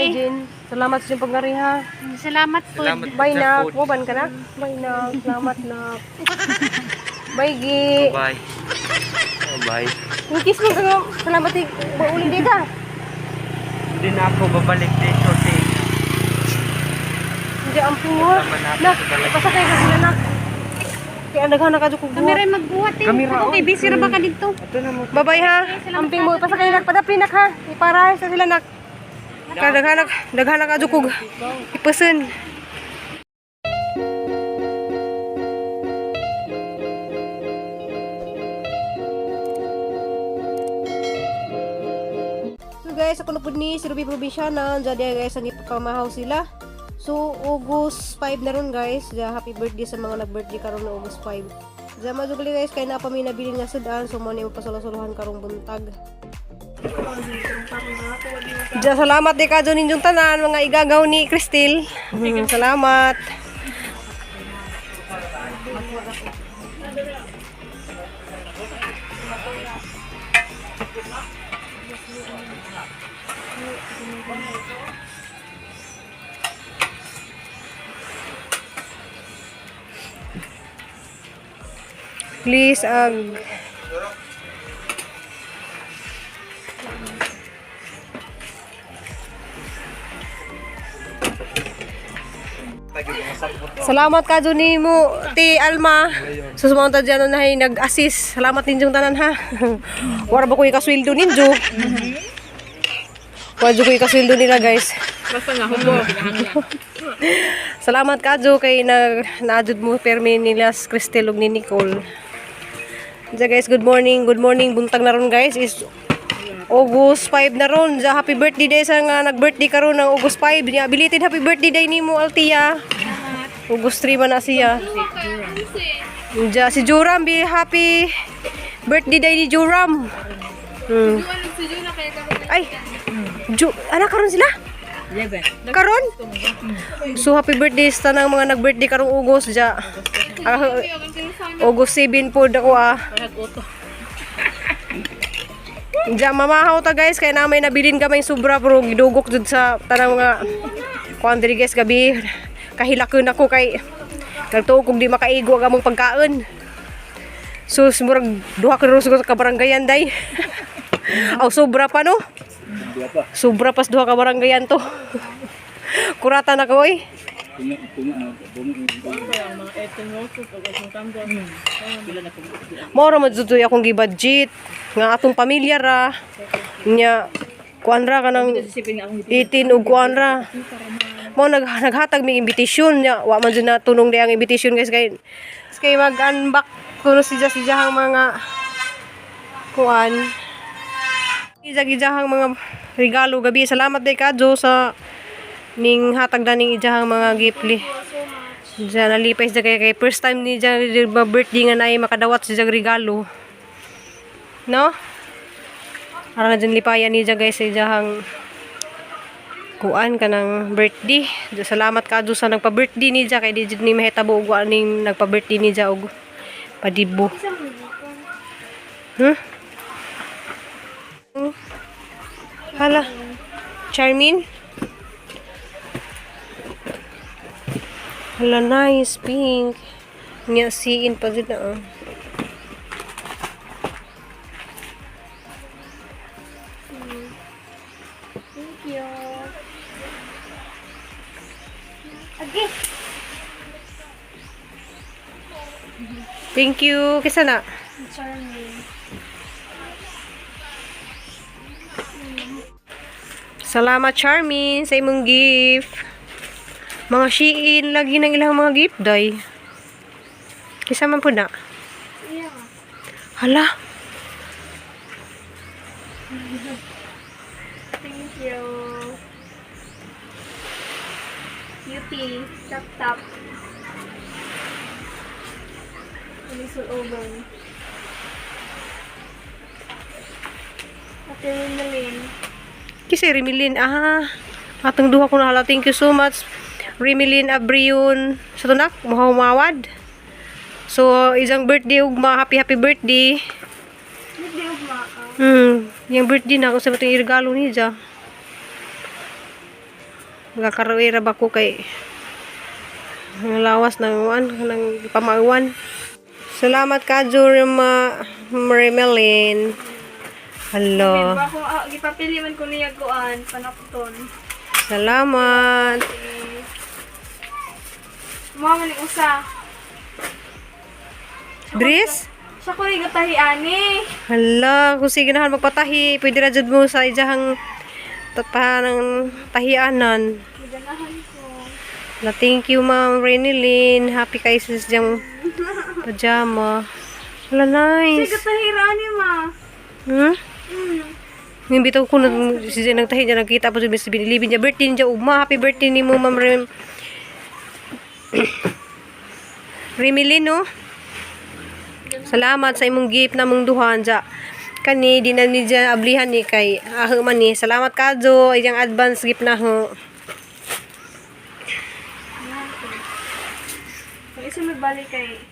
Bye, Jin. Salamat sa iyong pagngari, ha. Salamat po. Bye, na. Kuban ka na? Bye, na. Salamat, na. Bye, Gi. Bye. Bye. Yung kiss mo ka. Salamat, Gi. Uli dito. Hindi na ako babalik dito. Hindi, ampun mo. Nak, pasakay ka sila, nak. Kaya naghanap ka dyan kung Kamera magbuhat eh. Kamera, Okay, busy ra ba ka dito? Bye-bye, ha. Amping mo. Pasakay, nak. Padapin, nak, ha. Iparay sa sila, nak. Kaya naghanap ka dyan kung ipasin. So guys, ako na po ni si Ruby Provinciana. Diyan guys, ang ipakamahaw sila. So, August 5 na ron guys. Diyan, happy birthday sa mga nag-birthday karon na August 5. Diyan, madugali guys, kaya na pa may nabiling nga sudan. So, muna yung pasalasuluhan karong buntag. Diyan, salamat di ka dyan ninyong tanan, mga igagaw ni Cristel. Salamat. Please, salamat ka dyan ni mo, ti Alma. Susumunta dyan na nag-assist. Salamat ninyong tanan, ha. Wala ba ko ikaswildo ninyo? Wala ko ikaswildo nila, guys. Basta nga hubo. Salamat ka dyan kay na-adjud mo permi nila Cristel ug ni Nicole. Diyan guys, good morning. Good morning. Buntag na ron guys. Is August 5 na ron. Diyan, happy birthday day sa nga nag-birthday karon ng August 5. Diyan, belated happy birthday day ni mo, Altia. August 3 man na siya. Diyan, si Joram, happy birthday day ni Joram. Ay, anak karon sila? Karon? So happy birthday sa tanang mga nag-birthday karong August diyan. August 7 po ako Diyan mamahaw ta guys kaya namay nabilin kamay sobra pero gidugok jud sa tanang mga kuan diri guys gabi. Kahilakon ako kay nagtuog kog di makaigo ang among pagkaon. So murag duha ka ruso sa kabarangayan day. Aw sobra pa no? Sobra pas duha ka barangayan to. Kurata na ko oy. Mora madzutoy akong gibudget nga atong pamilya ra nya kuan ra kanang 18 ug kuan ra. Mo naghatag mi invitation nya wa man jud na tunong di ang invitation guys kay mag-unbox kuno siya mga kuan ijahang mga regalo gabi. Salamat day kadyo sa ning hatag na ning ijahang mga gipli. Diyan nalipay sa kay first time ni diyan birthday nga naay makadawat sa regalo. No? Ara na diyan lipayan ni guys sa ijahang kuan kanang birthday. Salamat kadyo sa nagpa-birthday ni kay di jud ni mahitabo og ning nagpa-birthday ni og padibo. Hala. Charmin. Hala, nice pink. Nya siin pa jud na. Thank you. Okay. Thank you. Kisa na? Charming. Salamat Charmin sa imong gift. Mga Shein lagi ng ilang mga gift day. Kisa man po na. Yeah. Hala. Thank you. Cutie. Tap tap. Little oven. Ate Rinalyn. Kisa Rimilin. Atong duha ko na hala. Thank you so much. Rimilin Abrion. Sa tunak, mahumawad. So, isang birthday ug happy birthday. Hindi ako Yung birthday na ako sa itong irgalo niya. Magkakaroon ba ko kay ang lawas ng pamauwan. Salamat ka, Marimelin. Hello. Ba ko gipapili man ko niya kuan panakton. Salamat. Mo man ni usa. Dres? Sa ko rin gatahi ani. Hala, kung sige na magpatahi, pwede na jud mo sa ijahang ng tahianan. Ganahan ko. La, thank you, Ma'am Renilyn. Happy kay sis diyang pajama. Hala, Sige nice. gatahi ani ma. Hmm? Yung bitaw ko siya nagtahi niya, nagkita po sa binilibin niya. Birthday niya, uma. Happy birthday ni mo, Ma'am Remilyn, no? Salamat sa imong gift na mong duhan dya. Kani, di na ni dyan ablihan ni kay aho man ni. Salamat ka, Jo. Iyang advance gift na ho. Kung isa magbalik kay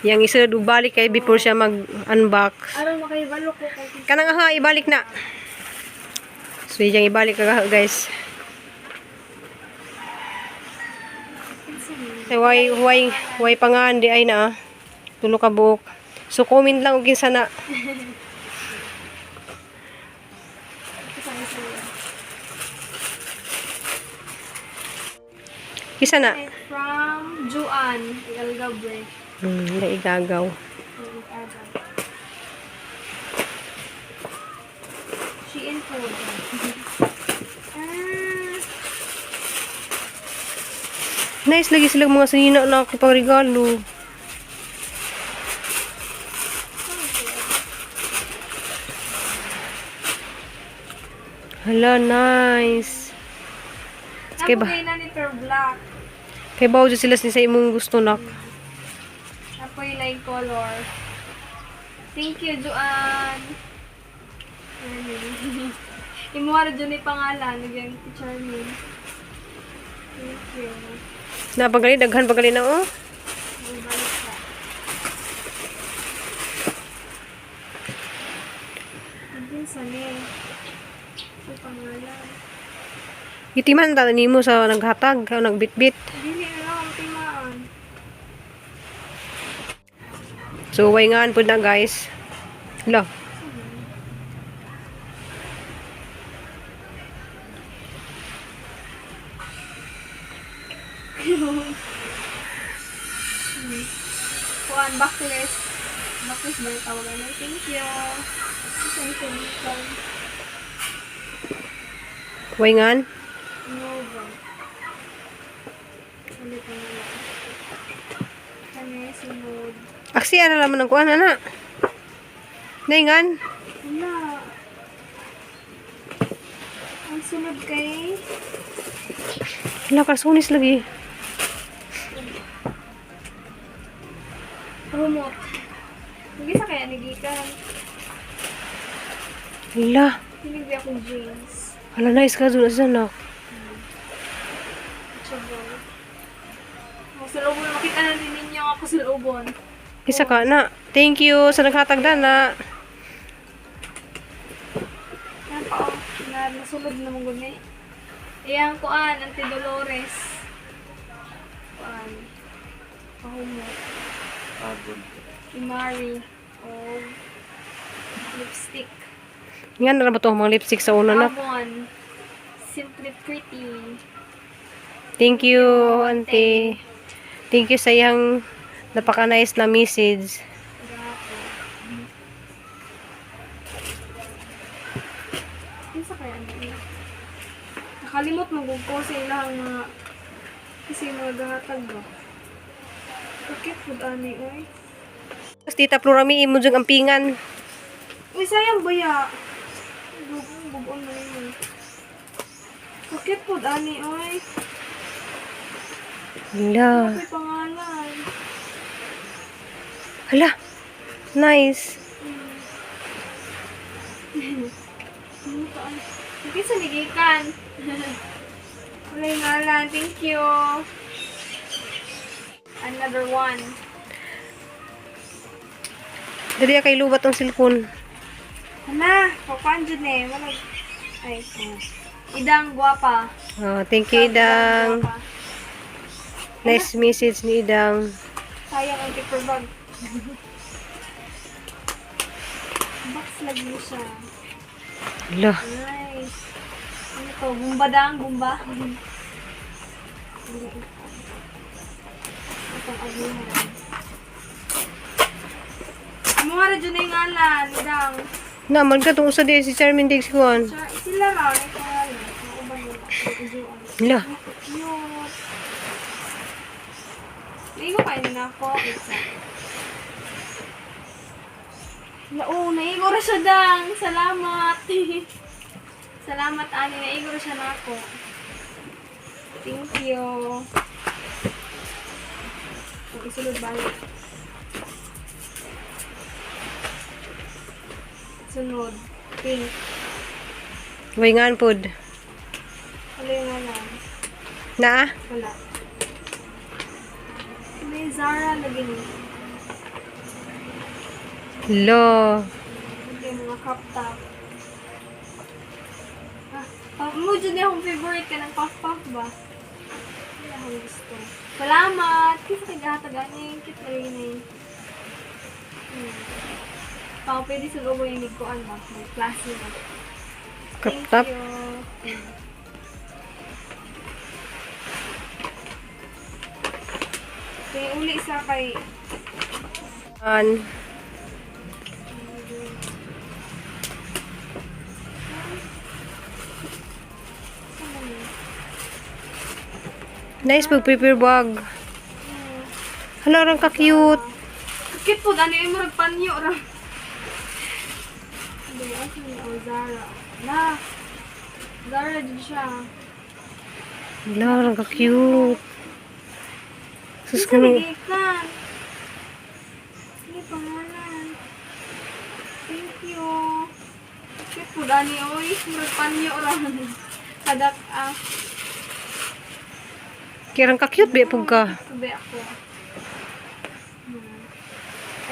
Yang isa balik kay before siya mag-unbox. aron makahibalo ko kay Kanang aha, ibalik na. So, iyang ibalik ka guys. Ay, why pangan di ay na. Tulo ka buok. So, comment lang kung kinsa na. Kisa na? from Juan Algabre. Naigagaw. She in food. Nice lagi silang mga sinina na ako pang regalo. Hala, nice. Ako Kay ba? na ni per black. Kay bawo dyan sila sa imong gusto nak. Ako yung light color. Thank you, Juan. Imuha dyan yung pangalan. Nagyang Charmin. Thank you. Napagali, daghan pagali na oh. May balik ka. Hindi sali. Yung pangalan. Itiman ta nimo sa naghatag, o nagbitbit. Dili na ang timaan. So wayngan pud na guys. Hala. Kuan, backless. Backless ba yung tawagan na? Thank you. Thank you. Wayngan. Nova. Ulit na lang. Kani, sunod. Aksi ara naman ang kuan na. Naingan. Wala. Ang sunod kay... Hala, karsunis lagi. Rumot. Hindi sa kaya nagikan. Hala. Hinigbi akong jeans. Hala, nice ka dun sa nak. Chabon. Masulubon. Makita na din ninyo ako sulubon. Isa ka na. Thank you sa naghatag na na. Yan pa, oh. Nasulod na mong guni. Iyang kuan, Auntie Dolores. Kuan. Pahumot. Abon. Imari. Oh. Lipstick. Yan na ba ito mga lipstick sa una na. Avon. Simply Pretty. Thank you, auntie. Thank you sa iyang napaka-nice na message. Grapo. Isa kaya na. Nakalimot magug ko sa ilang mga kasi mga gahatag ba. Bakit food ani oy? Tapos tita Florami, imo dyan ampingan. Uy, sayang baya. Bugon na yun. Bakit food ani oy? Hala. May pangalan. Hala. Nice. Hindi sa ligikan. Wala yung ngalan. Thank you. Another one. Dali kay lubat ang cellphone. Hala, papan dyan eh. Wala. Ay, oh. Idang guwapa. Oh, thank you, Idang. Nice message ni Idang. Sayang ang paper bag. Box lagi mo siya. Hala. Nice. Ano to? Bumba dang, bumba. Itong aguhan. Amo nga rin dyan na yung ngalan, Idang. Naman ka itong usa di si Charmin Diggs kuhan. Sila raw, na yung ngalan. Nauban yun. Ijuan. Hala. Cute. Naigo kayo na ako. Naigo ra siya, Dang. Salamat. Salamat, Ani. Naigo ra siya na ako. Thank you. Isulod balik. Sunod. Pink. Wayngan pod. Wala yung ngalan. Na? Wala. May Zara lagi niya. Lo. Okay, mga crop top. Mo dyan akong favorite ka ng puff-puff ba? Wala akong gusto. Salamat! Kasi kagatagan cute na rin eh. Pwede sa logo yung nigkuan ba? May klase ba? Crop top. Thank you. Kaya uli sa kay An. Nice pag-prepare bag. Hala, rang ka-cute. Kit po, ano yung murag panyo ra. Hindi, ako yung Zara. Na, Zara din siya. Hala, rang ka-cute. Sus Isa ka nung... nagikan. Hindi pangalan. Thank you. Kit po, ano yung murag panyo ra. Kadak, Kirang ka-cute, be pag ka. sabi ako.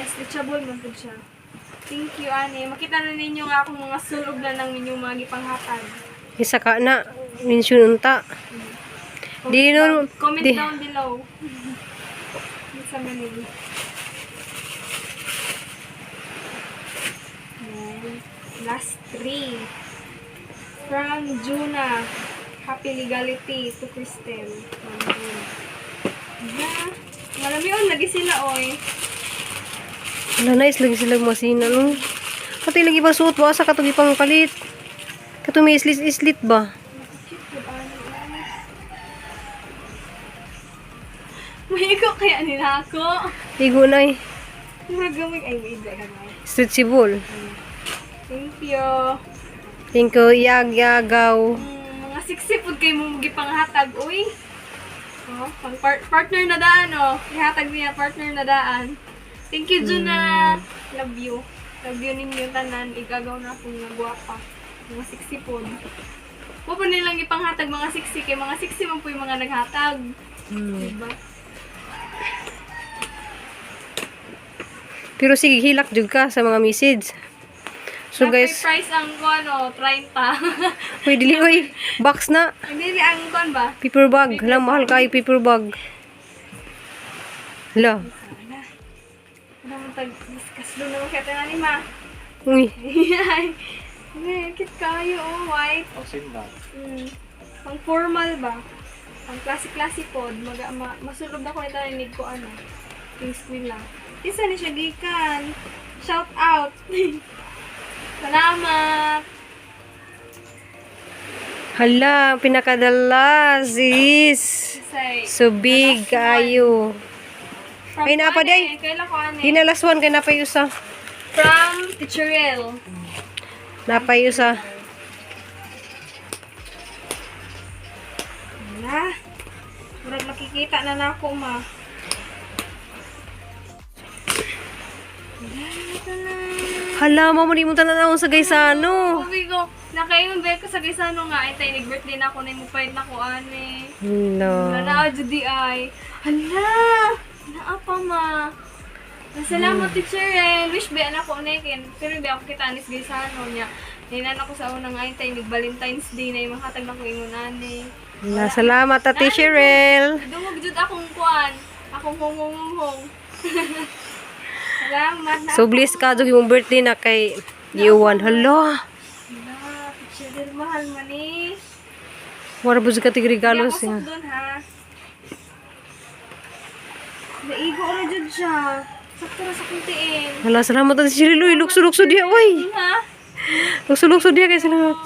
Stretchable man po siya. Thank you, Ani. Makita na ninyo nga akong mga sulog na ng inyong mga gipanghatag. Isa ka na. Mention unta. Di no... Comment Di. down below. Sa Manila. Last 3. From Juna. Happy Legality to Cristel. Marami yun. Lagi sila, oy. Hala, nice lagi sila masina, no? Pati lagi ba suot ba? Asa katong ipang palit? Katong may islit-islit ba? May ko kaya nila ako. Igo na eh. Muragamig. Ay, may ida naman. Stretchable. Thank you. Thank you, yag-yagaw. Mga sexy food kayo mong gipanghatag. Uy. Oh, pang partner na daan, oh. Ihatag niya, partner na daan. Thank you, Juna. Love you. Love you ninyo tanan. Igagaw na akong mga guwapa. Mga sexy food. Huwag po nilang ipanghatag mga sexy. Kaya mga sexy man po yung mga naghatag. Diba? Pero sige, hilak jud ka sa mga message. So guys, price ang ano, 30. uy, dili, uy. Box na. Hindi ang kon ba? Paper bag. Hala, mahal kayo paper bag. Hala. Ano mo tag-discuss doon naman kaya tayo ni ma. Uy. Kit kayo, oh, white. Osin ba? Pang formal ba? Pang classic pod. Masulog na ko ito narinig ko ano. Yung screen lang. Isa ni siya gikan. Shout out. Salamat. Hala, pinakadala, sis. Say, So big kayo. from Ay, napa, ano day? Kailan ko ano Hinalaswan kay napayusa. From Teacherel. Napayusa. Wala. Murag makikita na na ako, ma. Wala na. Hala, mamuli mo tananaw sa gaysano. Sabi ko, nakaingon ba ko sa Gaisano nga, ay tayo, nag-birthday na ako, na yung pahit na ko, ane. Hala. Hala, Judy ay. Hala! Naapa, ma. Salamat, teacher, eh. Wish ba, anak ko, nekin. Pero ba ako kita, anis Gaisano niya. Ninan ako sa unang ay tayo, nag-Valentine's Day na yung makatag na ko ingon, ane. Salamat Ate Cheryl. Dungog jud akong kuan. Akong hong. Salamat na. So bless ka jud imong birthday na kay Yuan. Hala. Cheryl, mahal man eh. Wala ba ka tig regalo Hindi ako siya? doon ha. Naigo na dyan siya. Sakto na sa kuntiin. Hala, salamat Ate Cheryl. Uy, lukso-lukso diya. Uy. Ha? Lukso-lukso diya kay salamat.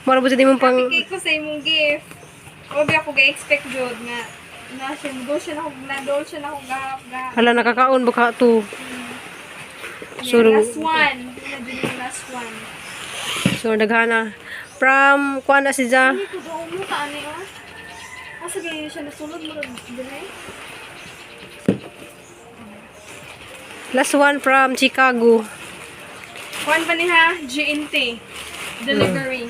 Wala ba jud imong pang... Bigay ko sa imong gift. Huwag ako ga-expect jud nga. Doon siya na akong gahap. Hala, nakakaon ba ka to? So, Last one. Yun na din yung last one. so naghana. From, kuha na si Ja. Hindi ko doon mo ka, ano yun? Asa ganyan siya nasunod mo rin din. Last one from Chicago. Kuhan pa niya, GNT. Delivery.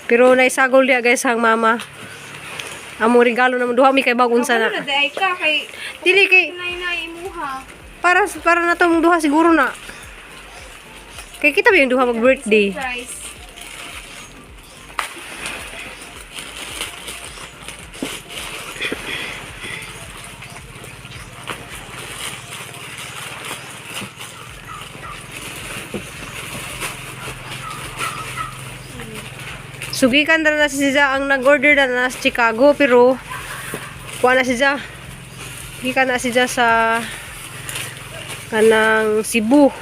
Pero naisagol diya guys ang mama. Among regalo naman duha mi kay bagong Sana. sana. Ako na dahi ka kay... Dili kay Kinay-imuha. para na tong duha siguro na. Kay kita ba yung duha mag birthday? Surprise. Sugikan na si Ja ang nag-order na sa Chicago pero kuha na si Ja. Sugikan na si Ja sa kanang Cebu.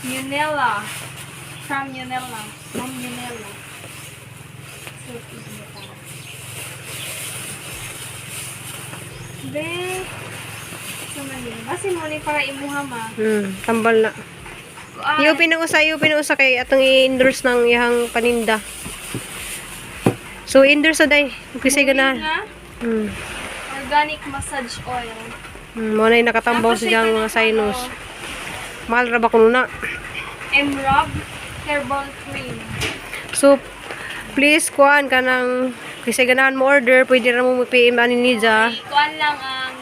Yunella. From Yunella. From Yunella. Then, basi mo ni para imuha ma. Tambal na. Iyo pinausa kay atong i-endorse ng iyang paninda. So endorse sa day. Kasi gana. Organic massage oil. Mo na nakatambaw sa diyang mga sinus. Mahal ra ba kuno na? M-Rob herbal cream. So please kuan kanang kasi ganahan mo order, pwede ra mo PM ani ni Ja. Kuan lang ang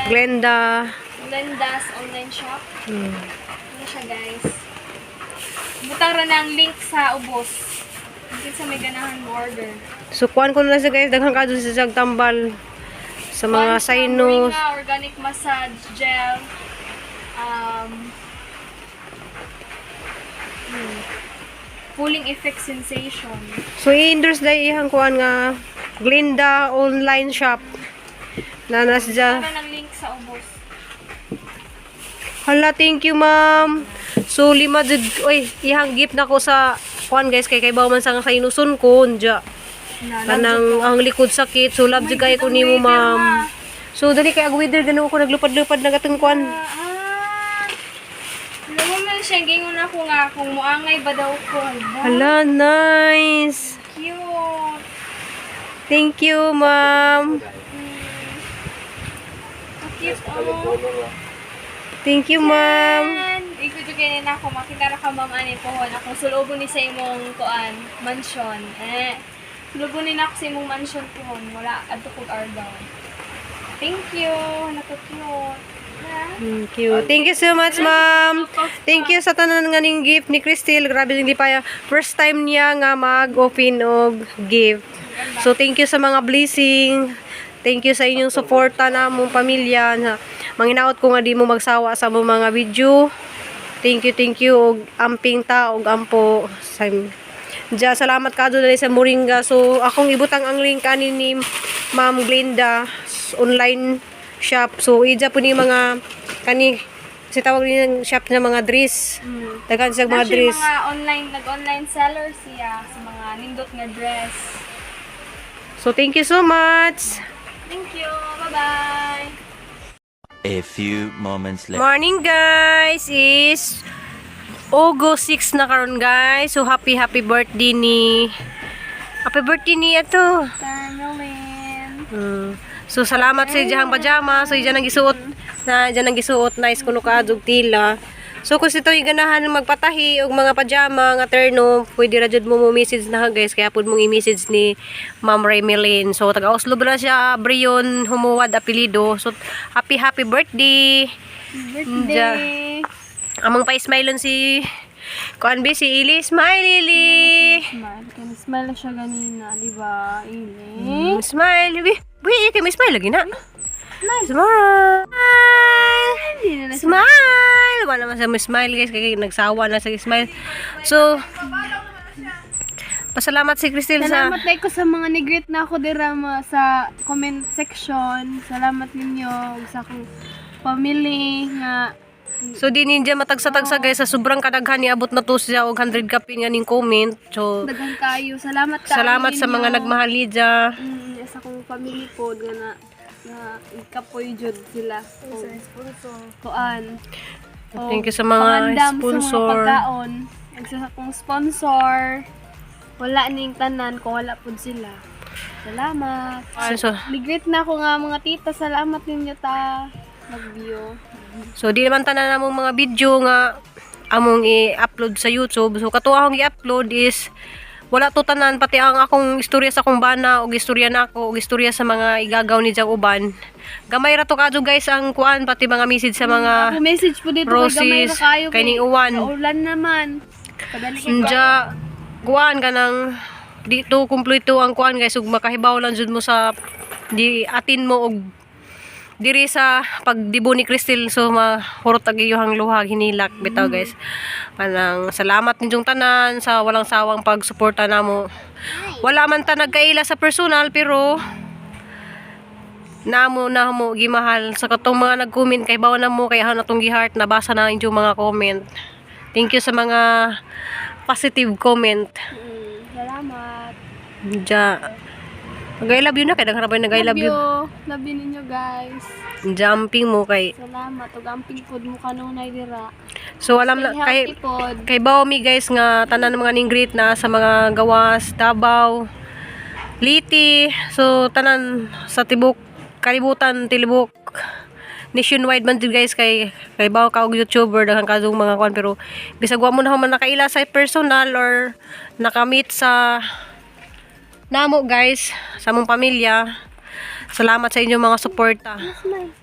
Glenda. Glenda's online shop. Ano siya guys? Butang ra na ang link sa ubos. Hindi sa may ganahan mo order. So kuan ko na sa guys, daghang kadto sa jag tambal sa mga sinus. Moringa organic massage gel. Cooling effect sensation. So i-endorse day ihang kuan nga Glenda online shop. Na nasja. Para ng link sa ubos. Hala, thank you, ma'am. So, lima jud, oy, ihang gift na ko sa kuan guys kay bawo man sa inuson ko unja. Kanang ang likod sakit. So, love jud kay ko nimo, ma'am. So, dali kay ag weather gano ko naglupad-lupad na gatong kuan. Alam mo siya, gingon ako nga kung muangay ba daw ko. Hala, nice. Cute. Thank you, ma'am. Cute, oh. Thank you, ma'am. Ikudugay na ako, makita na ka ma'am ani po akong sulubon ni sa imong kuan, mansion. Sulubon ni na ako sa imong mansion po wala adto kog argaw. Thank you, nako-cute. Thank you. Thank you so much, ma'am. Thank you sa tanan nga ning gift ni Crystal. Grabe hindi pa first time niya nga mag-open og gift. So thank you sa mga blessing. Thank you sa inyong suporta na mong pamilya. Manginaot ko nga di mo magsawa sa mong mga video. Thank you og amping ta og ampo. Ja, salamat kadto dali sa Moringa. So akong ibutang ang link ani ni Ma'am Glenda online shop. So ija po ni mga kani kasi tawag ni shop na mga dress. Daghan sa mga dress. Mga nag-online seller siya sa mga nindot nga dress. So thank you so much. Thank you. Bye-bye. A few moments later. Morning guys, is August 6 na karon guys. So happy birthday ni ato. Tarnolin. So salamat sa ijahang pajama. So ija nang gisuot nice kuno ka adug tila. So kung ito ganahan magpatahi og mga pajama nga terno, pwede ra jud mo message na guys, kaya pud mong i-message ni Ma'am Remelin. So taga Oslo ba siya, Brion Humuwad apelido. So happy birthday. Birthday. Amang pa-smileon si Kuan bi si Ili, smile Ili. Smile. Kaya smile siya ganina, di ba? Ini. Smile bi. Bi, kay may smile lagi na. Smile. Hindi na Smile. Wala man sa may smile guys, kay nagsawa na sa smile. So, pasalamat si Cristel sa Salamat na ko sa mga nigreet na ako dira sa comment section. Salamat ninyo sa akong family nga So di ninja matagsa-tagsa guys sa sobrang kadaghan niabot na to siya og 100 kapin nga ning comment. So daghan kayo. Salamat salamat sa mga nagmahali dya. sa akong family po nga na ikapoy jud sila. Kuan. Thank you sa mga Pangandam sponsor. Sa mga pagkaon. Sa akong sponsor. Wala ning tanan kung wala pud sila. Salamat. So, Ligreet na ako nga mga tita. Salamat ninyo ta. Nag-view. so di naman tanan namong mga video nga among i-upload sa YouTube. So katuwa akong i-upload is wala to tanan pati ang akong istorya sa akong bana og istorya nako og istorya sa mga igagaw ni Jang uban. Gamay ra to kadto guys ang kuan pati mga message sa mga Ako message po dito kay gamay Roses, ra kayo kay ning uwan. Ulan naman. Kadali kay Nja kuan kanang dito kumpleto ang kuan guys ug makahibaw lang jud mo sa di atin mo og diri sa pagdibo ni Cristel so mahurot ag iyong luha hinilak bitaw guys. Kanang salamat ninyong tanan sa walang sawang pagsuporta namo. Wala man ta nagkaila sa personal pero namo na mo gimahal sa katong mga nag-comment kay bawa na mo kay ha natong gi-heart nabasa na inyong mga comment. Thank you sa mga positive comment. Salamat. Ja. I love you na kay daghan na I love you. Love you ninyo guys. Jumping mo kay. Salamat ug amping pod mo kanunay dira. So alam na Stay kay healthy pod. kay Baomi guys nga tanan ng mga ninggrit na sa mga gawas, Davao, Liti. So tanan sa tibok kalibutan tilibok nationwide man din guys kay bawo ka og YouTuber daghan kadong mga kwan pero bisag wa mo na man nakaila sa personal or nakamit sa namo guys sa among pamilya. Salamat sa inyong mga suporta. Smile.